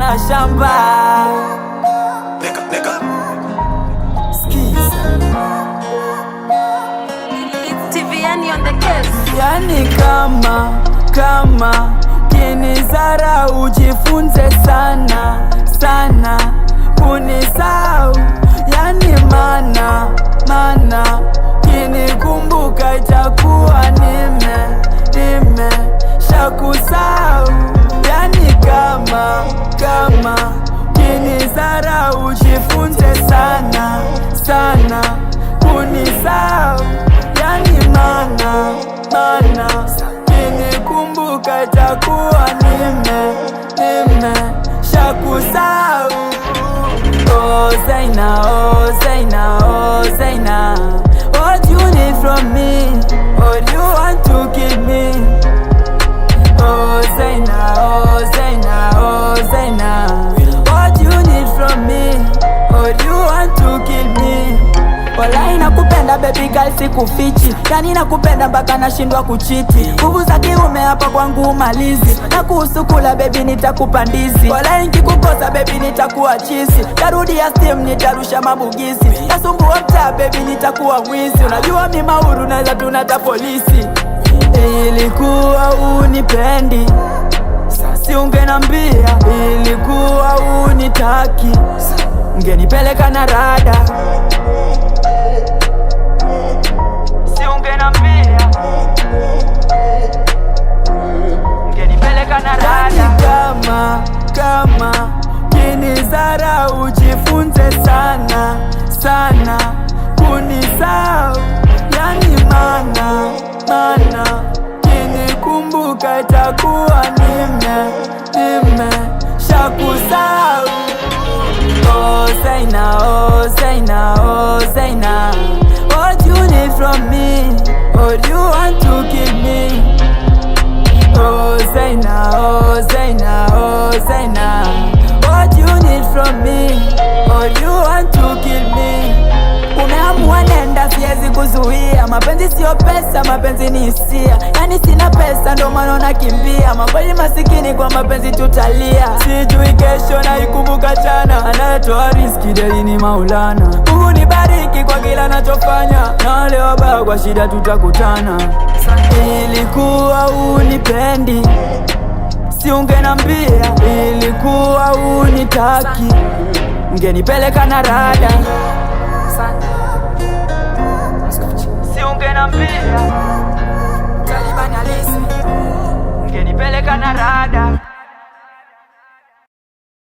ya shamba. Yani kama kinizara ujifunze sana kunisau. Yani mana kinikumbuka itakuwa shakusau. Yani kama kinizara ujifunze sana kunisau. Yani mana kinikumbuka itakuwa shakusau. Oh Zaina, oh Zaina, oh Zaina, what you need from me? Or you want to kill me? Oh Zaina, oh Zaina, oh Zaina, what you need from me? Or you want to kill me? Walai nakupenda baby girl sikufichi. Yani nakupenda mpaka nashindwa kuchiti. Nguvu za kiume hapa kwangu malizi. Na kuhusu kula baby nitakupa ndizi. Walai nikikukosa baby nitakuwa chizi. Tarudia steam nitarusha mabugizi. Nasumbua mtaa baby nitakuwa mwizi. Unajua mimi mauru naweza tunata polisi. Ilikuwa unipendi, si ungenambia. Ilikuwa unitaki, ungenipeleka na rada. Kama kinizara ujifunze sana kunisau. Yani mana kinikumbuka itakuwa shakusau. Oh Zaina, oh Zaina, oh Zaina, what you need from me? Or you want to kill me? Oh Zaina, oh Zaina, oh Zaina, what you need from me? Or you want to kill me? Umeamua nenda, siwezi kuzuia. Mapenzi sio pesa, mapenzi ni hisia. Yani sina pesa ndo maana nakimbia. Makweli masikini kwa mapenzi tutalia. Sijui kesho na ikumbuka jana. Anayetoa riski deli ni Maulana. Mungu nibariki kwa kila nachofanya. Na wale wabaya kwa shida tutakutana. Ilikuwa unipendi, si ungenambia. Ilikuwa unitaki, ungenipeleka na rada. Si ungenambia, ungenipeleka na rada.